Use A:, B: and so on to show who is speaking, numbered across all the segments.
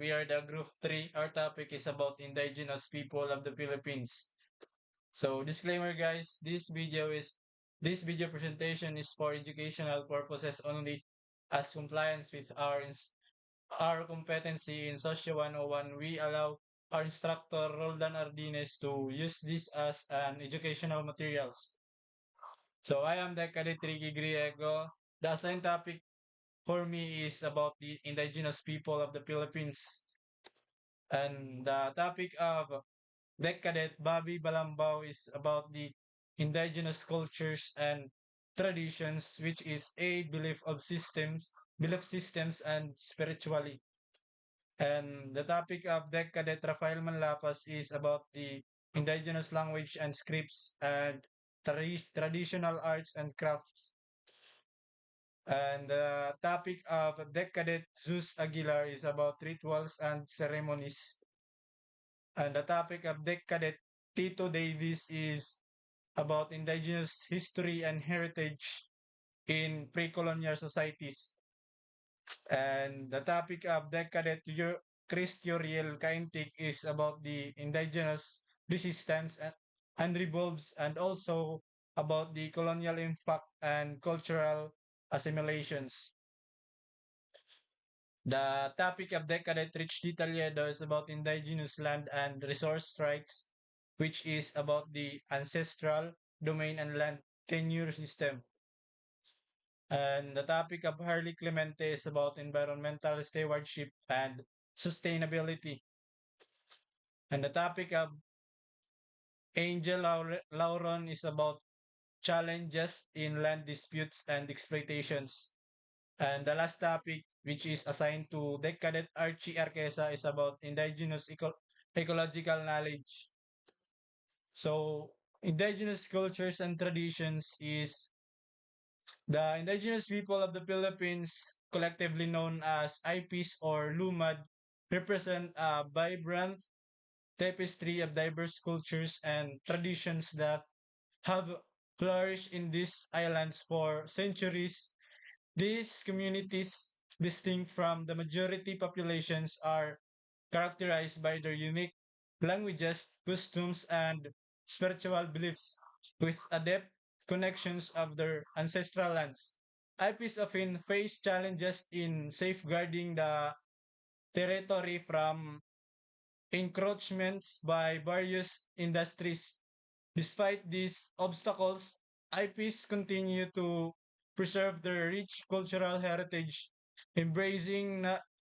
A: we are the group 3. Our topic is about indigenous people of the Philippines. So disclaimer guys, this video presentation is for educational purposes only as compliance with our competency in Socio 101. We allow our instructor Roldan Ardines to use this as an educational materials. So I am the Cadet Ricky Griego. The assigned topic for me is about the indigenous people of the Philippines. And the topic of Deck Cadet Bobby Balambao is about the indigenous cultures and traditions, which is a belief systems and spiritually. And the topic of Deck Cadet Rafael Manlapas is about the indigenous language and scripts and traditional arts and crafts. And the topic of Deck Cadet Zeus Aguilar is about rituals and ceremonies. And the topic of Deck Cadet Tito Davis is about indigenous history and heritage in pre-colonial societies. And the topic of Deck Cadet Chris Uriel Kaintik is about the indigenous resistance and revolves and also about the colonial impact and cultural assimilations. The topic of Decadent Rich D'Italiano is about indigenous land and resource rights, which is about the ancestral domain and land tenure system. And the topic of Harley Clemente is about environmental stewardship and sustainability. And the topic of Angel Lauron is about challenges in land disputes and exploitations. And the last topic, which is assigned to Decadent Archie Arquesa, is about indigenous ecological knowledge. So, indigenous cultures and traditions is the indigenous people of the Philippines, collectively known as IPs or LUMAD, represent a vibrant tapestry of diverse cultures and traditions that have flourished in these islands for centuries. These communities, distinct from the majority populations, are characterized by their unique languages, customs, and spiritual beliefs, with adept connections of their ancestral lands. IPs often face challenges in safeguarding the territory from encroachments by various industries. Despite these obstacles, IPs continue to preserve their rich cultural heritage, embracing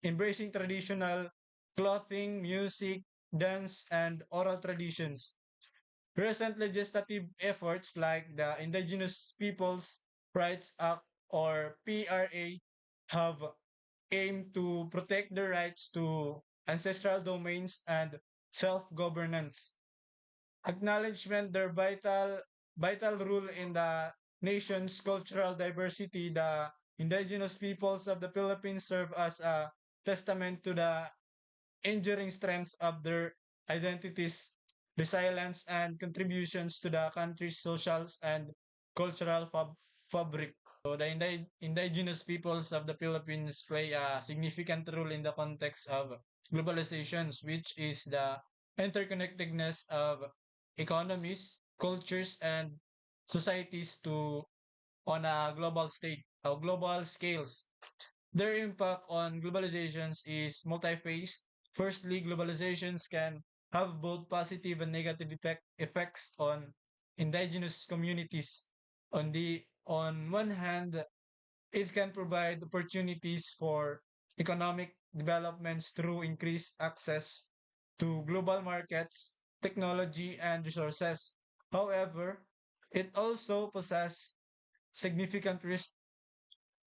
A: embracing traditional clothing, music, dance, and oral traditions. Recent legislative efforts like the Indigenous Peoples' Rights Act or PRA have aimed to protect their rights to ancestral domains and self-governance. Acknowledgement their vital role in the nation's cultural diversity, the indigenous peoples of the Philippines serve as a testament to the enduring strength of their identities, resilience, and contributions to the country's social and cultural fabric. So the indigenous peoples of the Philippines play a significant role in the context of globalizations, which is the interconnectedness of economies, cultures, and societies to on a global scales. Their impact on globalizations is multi-phased. Firstly, globalizations can have both positive and negative effects on indigenous communities. On one hand, it can provide opportunities for economic developments through increased access to global markets, technology, and resources. However, it also possesses significant risks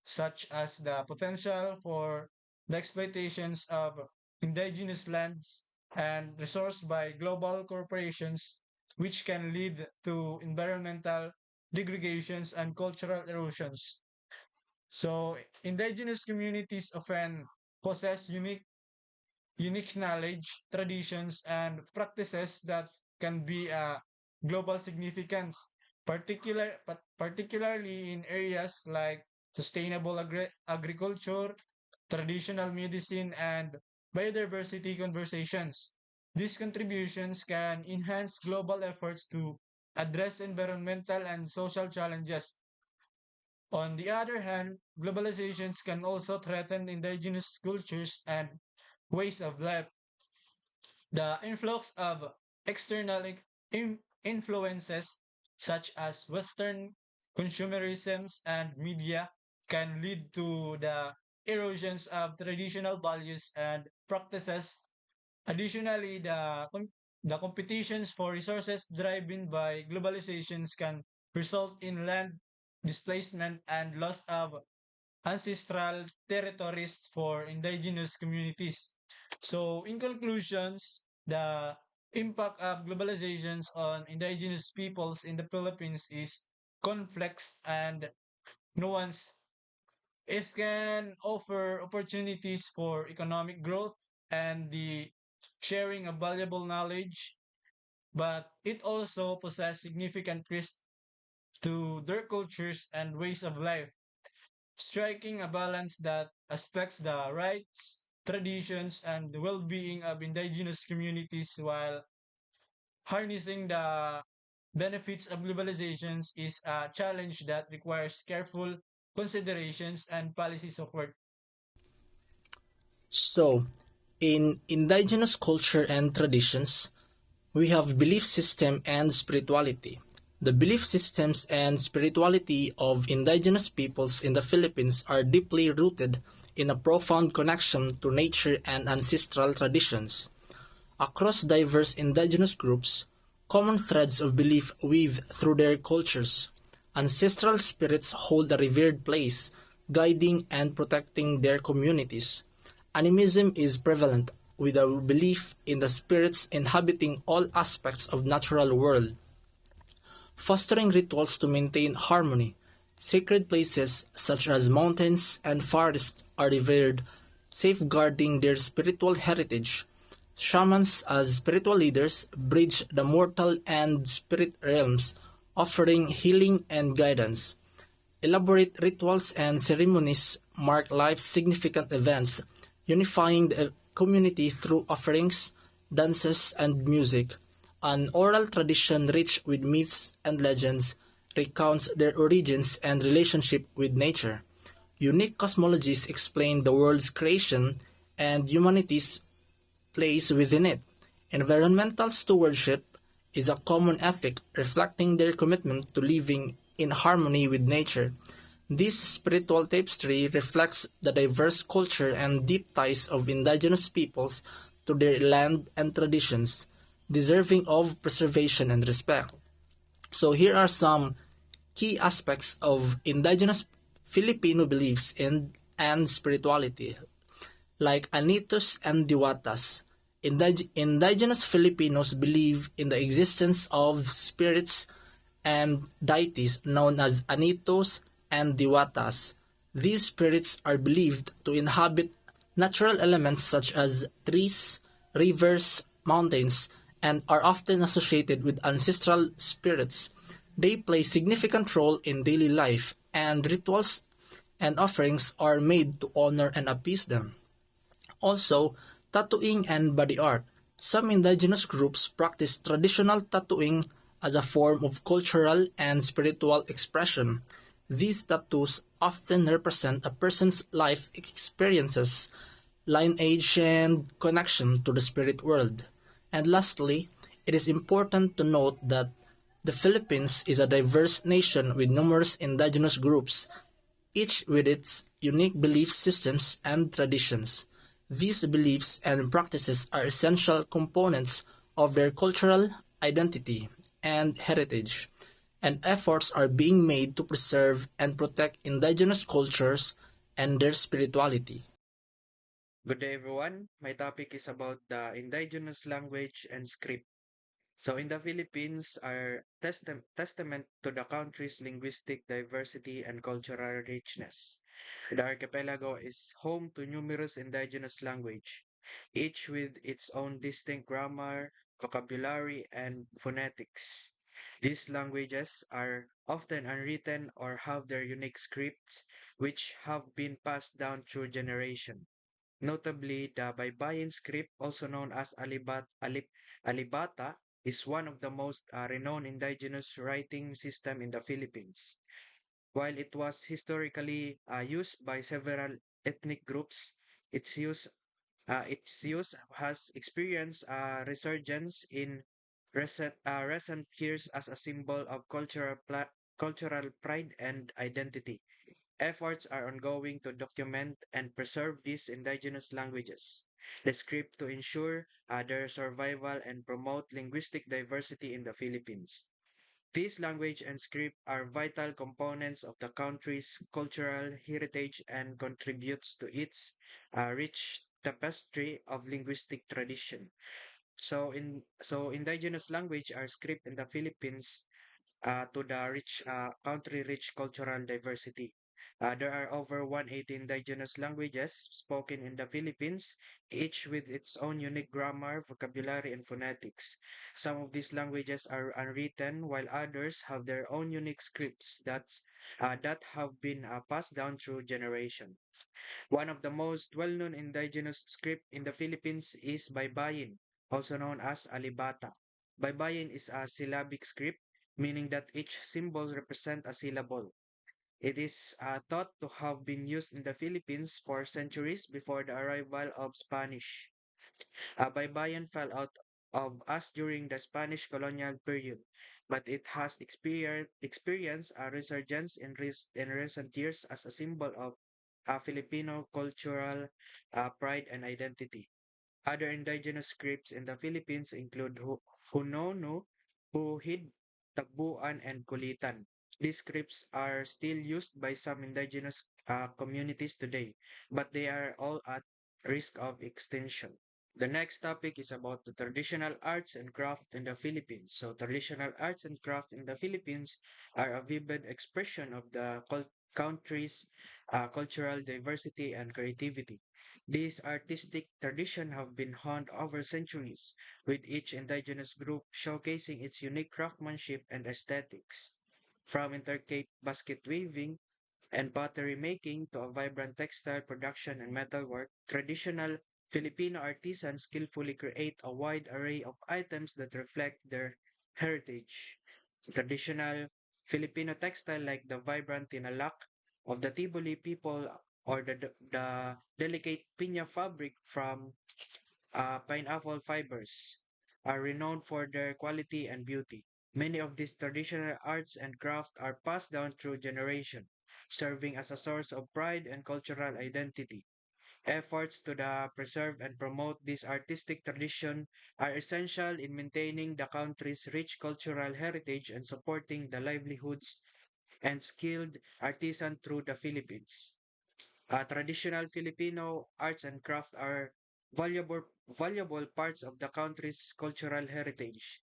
A: such as the potential for the exploitations of indigenous lands and resource by global corporations, which can lead to environmental degradations and cultural erosions. So, indigenous communities often possess unique knowledge, traditions, and practices that can be a global significance, particularly in areas like sustainable agriculture, traditional medicine, and biodiversity conversations. These contributions can enhance global efforts to address environmental and social challenges. On the other hand, globalizations can also threaten indigenous cultures and ways of life. The influx of external influences such as Western consumerisms and media can lead to the erosions of traditional values and practices. Additionally, the competitions for resources driven by globalizations can result in land displacement and loss of ancestral territories for indigenous communities. So, in conclusions, the impact of globalizations on indigenous peoples in the Philippines is complex and nuanced. It can offer opportunities for economic growth and the sharing of valuable knowledge, but it also possesses significant risk to their cultures and ways of life. Striking a balance that respects the rights, traditions, and the well-being of indigenous communities while harnessing the benefits of globalizations is a challenge that requires careful considerations and policy support.
B: So, in indigenous culture and traditions, we have belief system and spirituality. The belief systems and spirituality of indigenous peoples in the Philippines are deeply rooted in a profound connection to nature and ancestral traditions. Across diverse indigenous groups, common threads of belief weave through their cultures. Ancestral spirits hold a revered place, guiding and protecting their communities. Animism is prevalent, with a belief in the spirits inhabiting all aspects of natural world, fostering rituals to maintain harmony. Sacred places such as mountains and forests are revered, safeguarding their spiritual heritage. Shamans, as spiritual leaders, bridge the mortal and spirit realms, offering healing and guidance. Elaborate rituals and ceremonies mark life's significant events, unifying the community through offerings, dances, and music. An oral tradition rich with myths and legends recounts their origins and relationship with nature. Unique cosmologies explain the world's creation and humanity's place within it. Environmental stewardship is a common ethic reflecting their commitment to living in harmony with nature. This spiritual tapestry reflects the diverse culture and deep ties of indigenous peoples to their land and traditions, deserving of preservation and respect. So here are some key aspects of indigenous Filipino beliefs and spirituality, like Anitos and Diwatas. Indigenous Filipinos believe in the existence of spirits and deities known as Anitos and Diwatas. These spirits are believed to inhabit natural elements such as trees, rivers, mountains, and are often associated with ancestral spirits. They play significant role in daily life, and rituals and offerings are made to honor and appease them. Also, tattooing and body art. Some indigenous groups practice traditional tattooing as a form of cultural and spiritual expression. These tattoos often represent a person's life experiences, lineage, and connection to the spirit world. And lastly, it is important to note that the Philippines is a diverse nation with numerous indigenous groups, each with its unique belief systems and traditions. These beliefs and practices are essential components of their cultural identity and heritage, and efforts are being made to preserve and protect indigenous cultures and their spirituality.
C: Good day, everyone. My topic is about the indigenous language and script. So, in the Philippines, are testament to the country's linguistic diversity and cultural richness. The archipelago is home to numerous indigenous language, each with its own distinct grammar, vocabulary, and phonetics. These languages are often unwritten or have their unique scripts, which have been passed down through generations. Notably, the Baybayin script, also known as Alibata, is one of the most renowned indigenous writing system in the Philippines. While it was historically used by several ethnic groups, its use has experienced a resurgence in recent years as a symbol of cultural pride and identity. Efforts are ongoing to document and preserve these indigenous languages, the script to ensure their survival and promote linguistic diversity in the Philippines. These language and script are vital components of the country's cultural heritage and contributes to its rich tapestry of linguistic tradition. So indigenous language are script in the Philippines to the country rich cultural diversity. There are over 180 indigenous languages spoken in the Philippines, each with its own unique grammar, vocabulary, and phonetics. Some of these languages are unwritten, while others have their own unique scripts that have been passed down through generation. One of the most well-known indigenous script in the Philippines is Baybayin, also known as Alibata. Baybayin is a syllabic script, meaning that each symbol represents a syllable. It is thought to have been used in the Philippines for centuries before the arrival of Spanish. Baybayin fell out of us during the Spanish colonial period, but it has experienced a resurgence in recent years as a symbol of Filipino cultural pride and identity. Other indigenous scripts in the Philippines include Hunonu, Huhid, Tagbuan, and Kulitan. These scripts are still used by some indigenous communities today, but they are all at risk of extinction. The next topic is about the traditional arts and craft in the Philippines. So, traditional arts and craft in the Philippines are a vivid expression of the country's cultural diversity and creativity. These artistic traditions have been honed over centuries, with each indigenous group showcasing its unique craftsmanship and aesthetics. From intricate basket weaving and pottery making to a vibrant textile production and metalwork, traditional Filipino artisans skillfully create a wide array of items that reflect their heritage. Traditional Filipino textile like the vibrant tinalak of the Tiboli people or the delicate piña fabric from pineapple fibers are renowned for their quality and beauty. Many of these traditional arts and crafts are passed down through generation, serving as a source of pride and cultural identity. Efforts to preserve and promote this artistic tradition are essential in maintaining the country's rich cultural heritage and supporting the livelihoods and skilled artisan through the Philippines. Traditional Filipino arts and craft are valuable parts of the country's cultural heritage.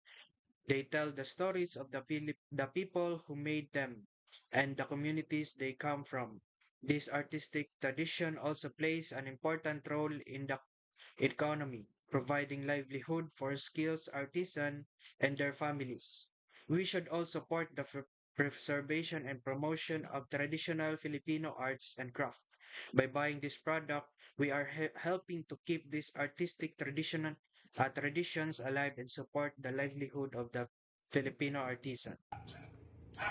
C: They tell the stories of the people who made them and the communities they come from. This artistic tradition also plays an important role in the economy, providing livelihood for skills artisans and their families. We should also support the preservation and promotion of traditional Filipino arts and craft. By buying this product, we are helping to keep these artistic traditions alive and support the livelihood of the Filipino artisan.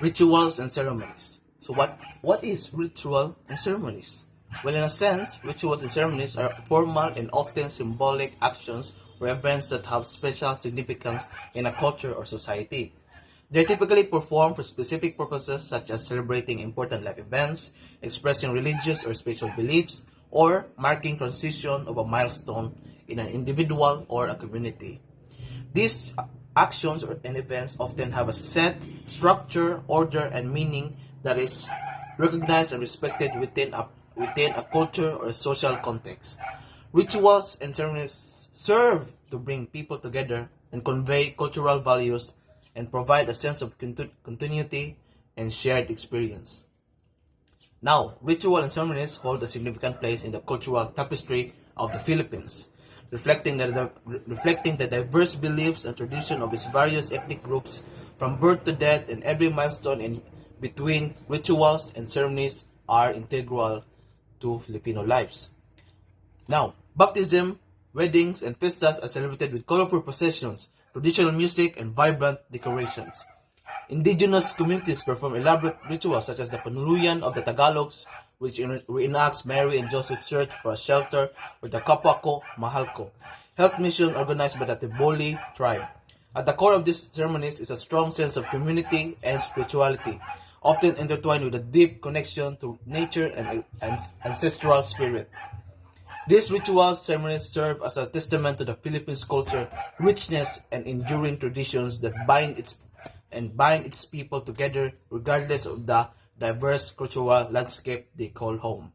B: Rituals and ceremonies. So what is ritual and ceremonies? Well, in a sense, rituals and ceremonies are formal and often symbolic actions or events that have special significance in a culture or society. They are typically performed for specific purposes such as celebrating important life events, expressing religious or spiritual beliefs, or marking transition of a milestone in an individual or a community. These actions and events often have a set structure, order, and meaning that is recognized and respected within a culture or a social context. Rituals and ceremonies serve to bring people together and convey cultural values and provide a sense of continuity and shared experience. Now, ritual and ceremonies hold a significant place in the cultural tapestry of the Philippines, reflecting the diverse beliefs and traditions of its various ethnic groups from birth to death, and every milestone in between rituals and ceremonies are integral to Filipino lives.
D: Now, baptism, weddings, and festas are celebrated with colorful processions, traditional music, and vibrant decorations. Indigenous communities perform elaborate rituals such as the Panuluyan of the Tagalogs, which reenacts Mary and Joseph's search for a shelter, or the Kapako Mahalko, health mission organized by the Tiboli tribe. At the core of these ceremonies is a strong sense of community and spirituality, often intertwined with a deep connection to nature and ancestral spirit. These rituals ceremonies serve as a testament to the Philippines' culture, richness, and enduring traditions that bind its people together regardless of the diverse cultural landscape they call home.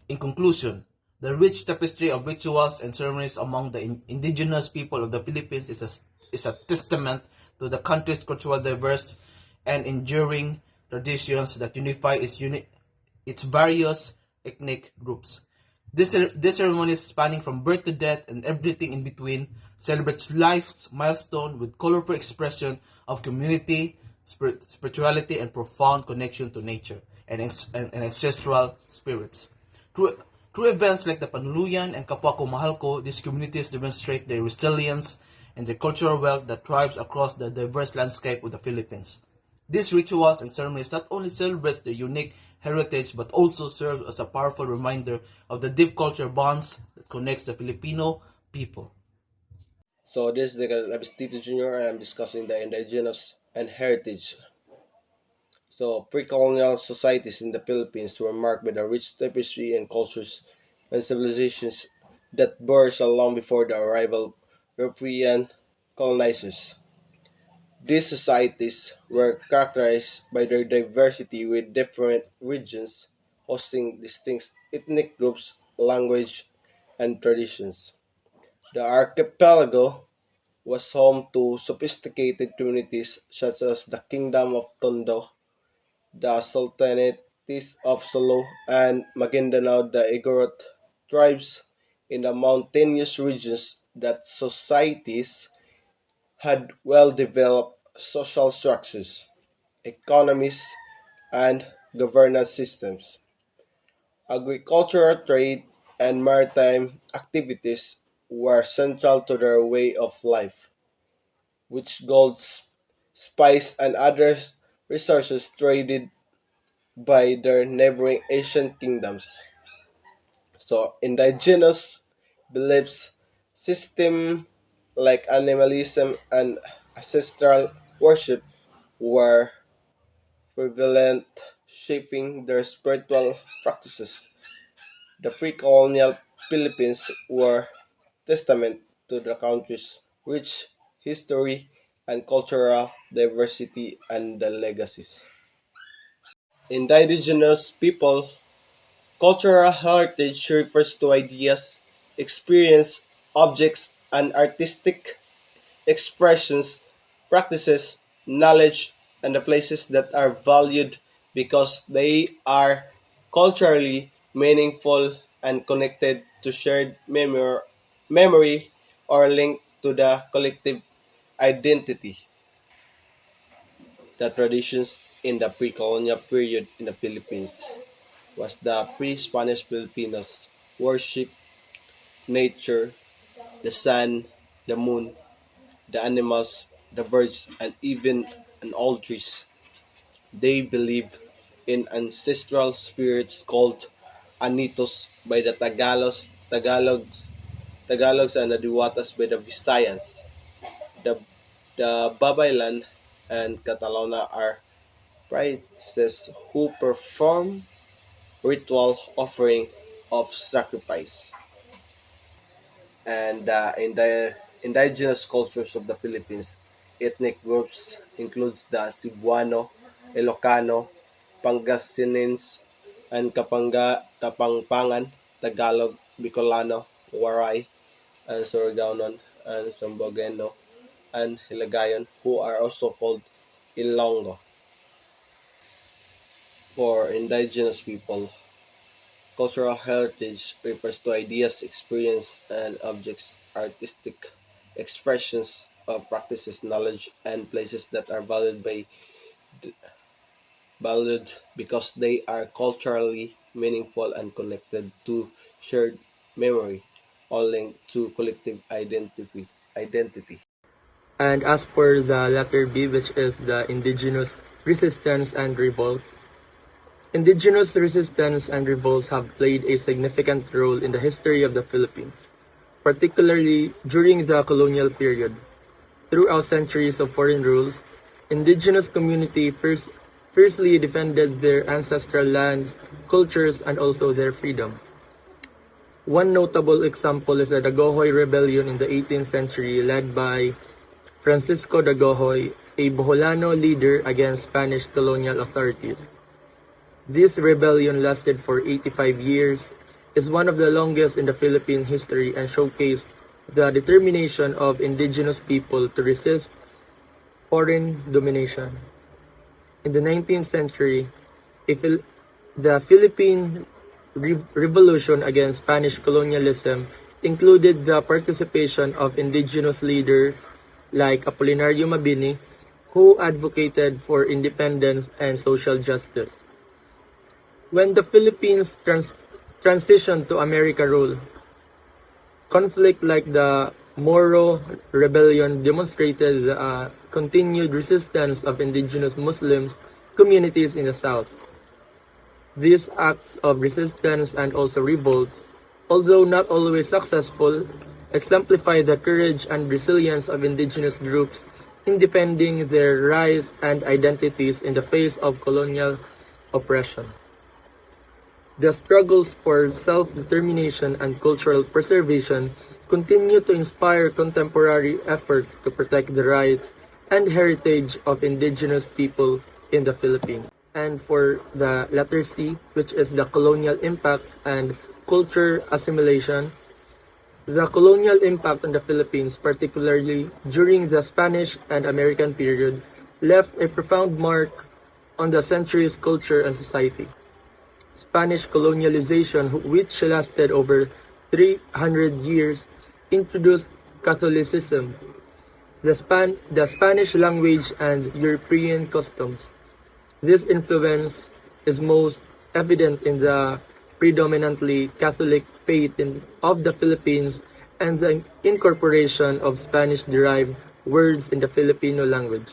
D: In conclusion, the rich tapestry of rituals and ceremonies among the indigenous people of the Philippines is a testament to the country's cultural diverse and enduring traditions that unify its various ethnic groups. This ceremony, spanning from birth to death and everything in between, celebrates life's milestone with colorful expression of community, spirituality, and profound connection to nature and ancestral spirits. Through, through events like the Panuluyan and Kapwako Mahalko, these communities demonstrate their resilience and their cultural wealth that thrives across the diverse landscape of the Philippines. These rituals and ceremonies not only celebrate their unique heritage but also serve as a powerful reminder of the deep cultural bonds that connects the Filipino people.
E: So this is the Labistito Jr. and I'm discussing the indigenous and heritage. So pre-colonial societies in the Philippines were marked by the rich tapestry and cultures and civilizations that burst long before the arrival of European colonizers. These societies were characterized by their diversity with different regions hosting distinct ethnic groups, language, and traditions. The archipelago was home to sophisticated communities such as the Kingdom of Tondo, the Sultanates of Sulu, and Maguindanao, the Igorot tribes in the mountainous regions. That societies had well-developed social structures, economies, and governance systems. Agricultural trade and maritime activities were central to their way of life, which gold, spice, and other resources traded by their neighboring Asian kingdoms. So, indigenous beliefs system like animalism and ancestral worship were prevalent, shaping their spiritual practices. The pre-colonial Philippines were testament to the country's rich history and cultural diversity and the legacies. In the indigenous people, cultural heritage refers to ideas, experience, objects, and artistic expressions, practices, knowledge, and the places that are valued because they are culturally meaningful and connected to shared memory or linked to the collective identity. The traditions in the pre-colonial period in the Philippines was the pre-Spanish Filipinos worship nature, the sun, the moon, the animals, the birds, and even an old trees. They believe in ancestral spirits called Anitos by the Tagalogs and the Diwatas by the Visayas. The, the Babaylan and Catalona are priests who perform ritual offering of sacrifice. And in the indigenous cultures of the Philippines, ethnic groups includes the Cebuano, Ilocano, Pangasinense, and Kapangpangan, Tagalog, Bicolano, Waray, and Surigao, and Sambugueno, and Hiligaynon, who are also called Ilonggo. For indigenous people, cultural heritage refers to ideas, experience, and objects, artistic expressions of practices, knowledge, and places that are valued because they are culturally meaningful and connected to shared memory, all linked to collective identity.
F: And as for the letter B, which is the indigenous resistance and revolts, indigenous resistance and revolts have played a significant role in the history of the Philippines, particularly during the colonial period. Throughout centuries of foreign rules, indigenous community fiercely defended their ancestral lands, cultures, and also their freedom. One notable example is the Dagohoy Rebellion in the 18th century led by Francisco Dagohoy, a Boholano leader against Spanish colonial authorities. This rebellion lasted for 85 years, is one of the longest in the Philippine history, and showcased the determination of indigenous people to resist foreign domination. In the 19th century, the Philippine Revolution against Spanish colonialism included the participation of indigenous leaders like Apolinario Mabini, who advocated for independence and social justice. When the Philippines transitioned to America rule, conflict like the Moro Rebellion demonstrated the continued resistance of indigenous Muslims communities in the South. These acts of resistance and also revolt, although not always successful, exemplify the courage and resilience of indigenous groups in defending their rights and identities in the face of colonial oppression. The struggles for self-determination and cultural preservation continue to inspire contemporary efforts to protect the rights and heritage of indigenous people in the Philippines. And for the letter C, which is the colonial impacts and culture assimilation, the colonial impact on the Philippines, particularly during the Spanish and American period, left a profound mark on the century's culture and society. Spanish colonialization, which lasted over 300 years, introduced Catholicism, the Spanish language, and European customs. This influence is most evident in the predominantly Catholic faith of the Philippines and the incorporation of Spanish-derived words in the Filipino language.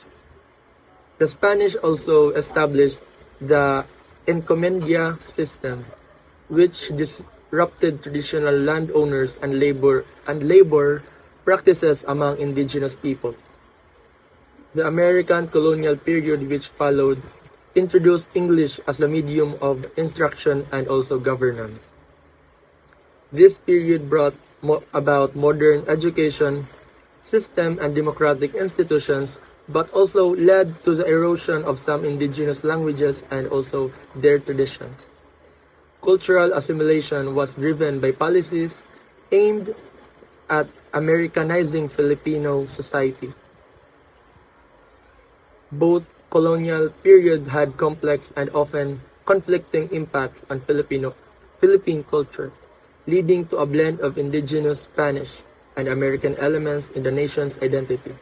F: The Spanish also established the encomienda system, which disrupted traditional landowners and labor practices among indigenous people. The American colonial period, which followed, introduced English as the medium of instruction and also governance. This period brought about modern education system and democratic institutions, but also led to the erosion of some indigenous languages and also their traditions. Cultural assimilation was driven by policies aimed at Americanizing Filipino society. Both colonial period had complex and often conflicting impacts on Philippine culture, leading to a blend of indigenous Spanish and American elements in the nation's identity.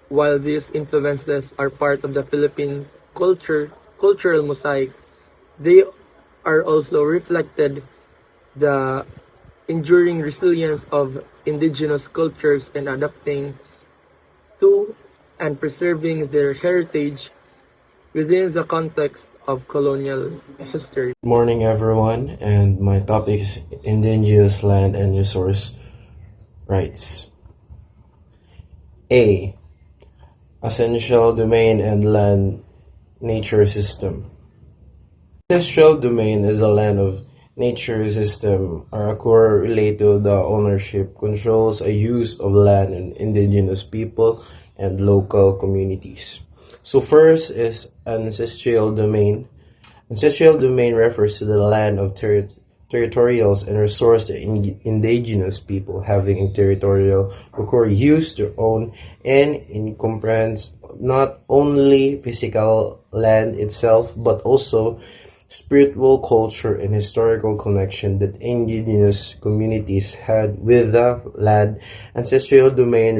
F: While these influences are part of the Philippine cultural mosaic, they are also reflected the enduring resilience of indigenous cultures in adapting to and preserving their heritage within the context of colonial history.
G: Good morning, everyone, and my topic is Indigenous Land and Resource Rights. A. Essential Domain and Land Nature System. Ancestral domain is the land of nature system or a core related to the ownership, controls, a use of land in indigenous people and local communities. So first is ancestral domain. Ancestral domain refers to the land of territorials and resource indigenous people having a territorial or core use to own and encompasses not only physical land itself but also spiritual, culture, and historical connection that indigenous communities had with the land. Ancestral domain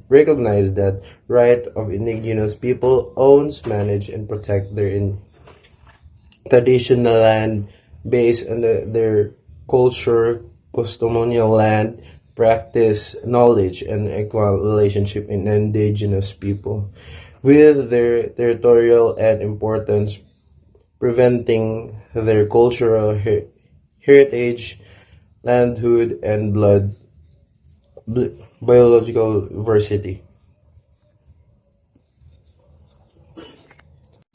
G: recognize that right of indigenous people owns, manage, and protect their traditional land based on their culture, customonial land, practice, knowledge, and equal relationship in indigenous people with their territorial and importance, preventing their cultural heritage, landhood, and biological diversity.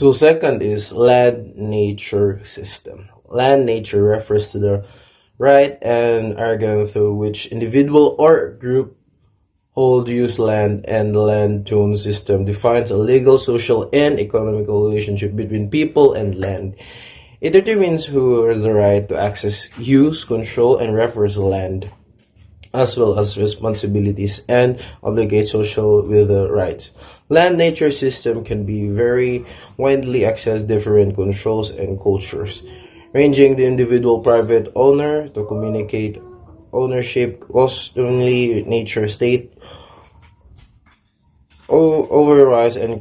G: So second is land nature system. Land nature refers to the right and organ through which individual or group hold use land, and the land tone system defines a legal, social, and economical relationship between people and land. It determines who has the right to access, use, control, and reference land, as well as responsibilities and obligate social with the rights. Land nature system can be very widely access different controls and cultures, ranging the individual private owner to communicate ownership, only nature state, overrise and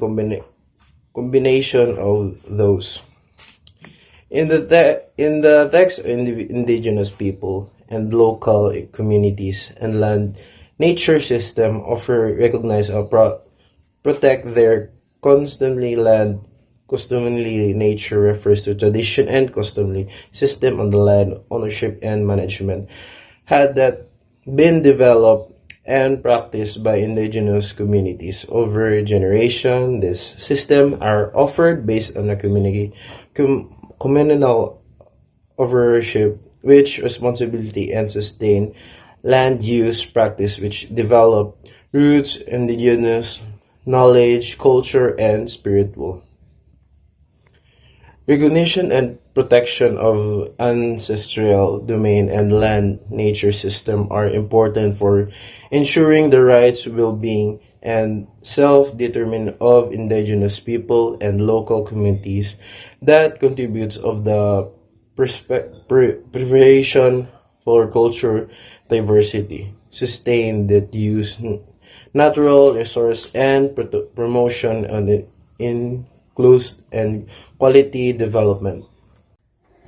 G: combination of those. In the text, indigenous people and local communities and land nature system offer recognize or protect their constantly land customary nature refers to tradition and customary system on the land ownership and management had that been developed and practiced by indigenous communities over generation. This system are offered based on a communal ownership, which responsibility and sustain land use practice, which develop roots, indigenous knowledge, culture, and spiritual. Recognition and protection of ancestral domain and land nature system are important for ensuring the rights, well-being, and self-determination of indigenous people and local communities that contributes of the preparation for culture diversity, sustain that use natural resource and promotion on inclusive and quality development.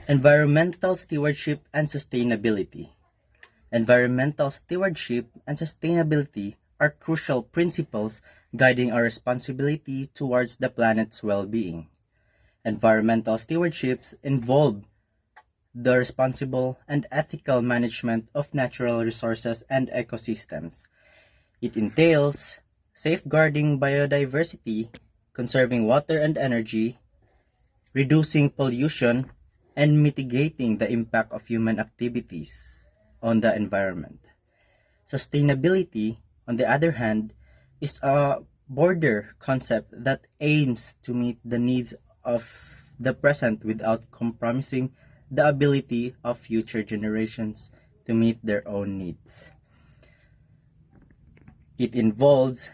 H: Environmental stewardship and sustainability. Environmental stewardship and sustainability are crucial principles guiding our responsibility towards the planet's well being. Environmental stewardships involve the responsible and ethical management of natural resources and ecosystems. It entails safeguarding biodiversity, conserving water and energy, reducing pollution, and mitigating the impact of human activities on the environment. Sustainability, on the other hand, is a broader concept that aims to meet the needs of the present without compromising the ability of future generations to meet their own needs. It involves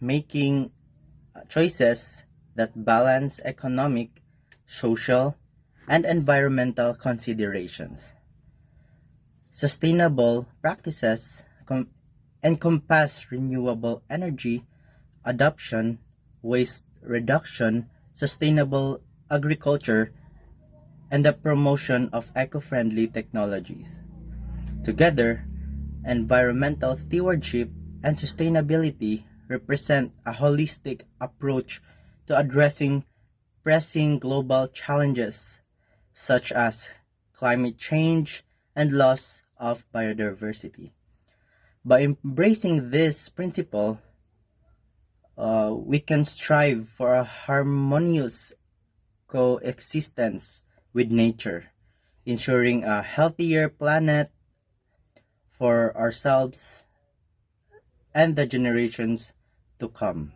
H: making choices that balance economic, social, and environmental considerations. Sustainable practices encompass renewable energy adoption, waste reduction, sustainable agriculture, and the promotion of eco-friendly technologies. Together, environmental stewardship and sustainability represent a holistic approach to addressing pressing global challenges such as climate change and loss of biodiversity. By embracing this principle, we can strive for a harmonious coexistence with nature, ensuring a healthier planet for ourselves and the generations to come.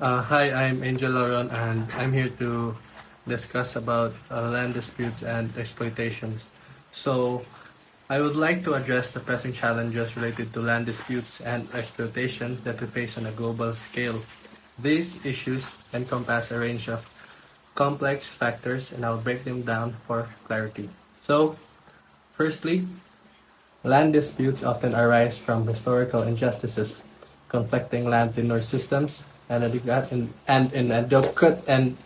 F: Hi, I'm Angel Loron, and I'm here to discuss about land disputes and exploitations. So, I would like to address the pressing challenges related to land disputes and exploitation that we face on a global scale. These issues encompass a range of complex factors, and I'll break them down for clarity. So, firstly, land disputes often arise from historical injustices, conflicting land tenure systems, and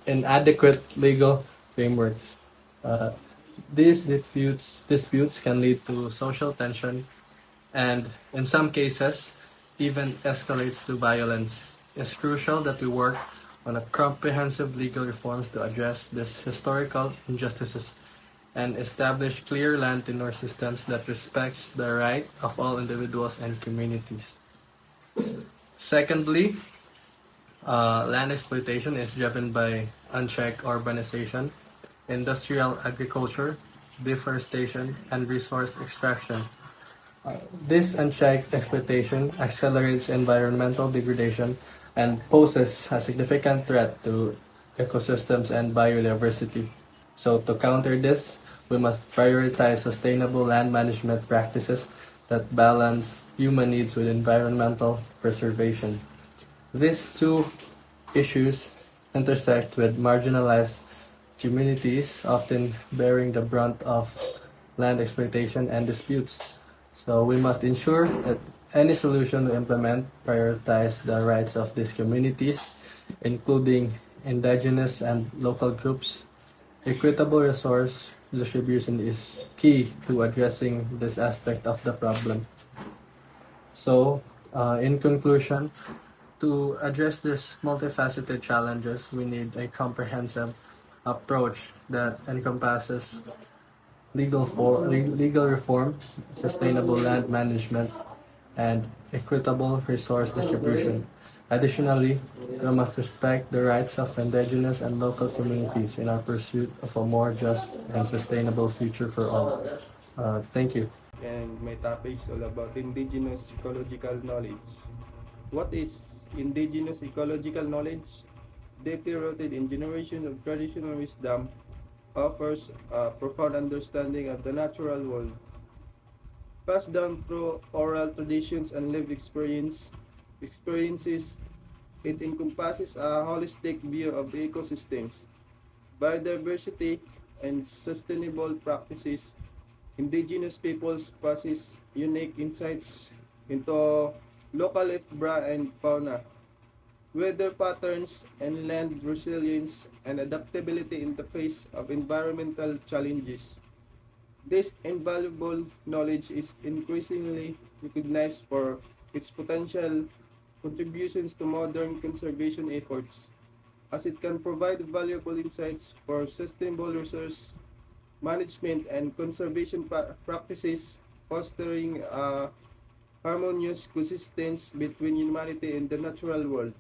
F: inadequate legal frameworks.
I: Uh, these disputes can lead to social tension and, in some cases, even escalates to violence. It's crucial that we work on a comprehensive legal reforms to address these historical injustices and establish clear land tenure systems that respects the right of all individuals and communities. Secondly, land exploitation is driven by unchecked urbanization, industrial agriculture, deforestation, and resource extraction. This unchecked exploitation accelerates environmental degradation and poses a significant threat to ecosystems and biodiversity. So, to counter this, we must prioritize sustainable land management practices that balance human needs with environmental preservation. These two issues intersect with marginalized communities, often bearing the brunt of land exploitation and disputes. So we must ensure that any solution we implement prioritize the rights of these communities, including indigenous and local groups. Equitable resource distribution is key to addressing this aspect of the problem. So, in conclusion, to address these multifaceted challenges, we need a comprehensive approach that encompasses legal reform, sustainable land management, and equitable resource distribution. Additionally, we must respect the rights of indigenous and local communities in our pursuit of a more just and sustainable future for all. Thank you.
J: And my topic is all about indigenous ecological knowledge. What is indigenous ecological knowledge? Deeply rooted in generations of traditional wisdom, offers a profound understanding of the natural world. Passed down through oral traditions and lived experiences, it encompasses a holistic view of ecosystems, biodiversity, and sustainable practices. Indigenous peoples possess unique insights into local flora and fauna, weather patterns, and land resilience and adaptability in the face of environmental challenges. This invaluable knowledge is increasingly recognized for its potential contributions to modern conservation efforts, as it can provide valuable insights for sustainable resource management and conservation practices, fostering a harmonious coexistence between humanity and the natural world.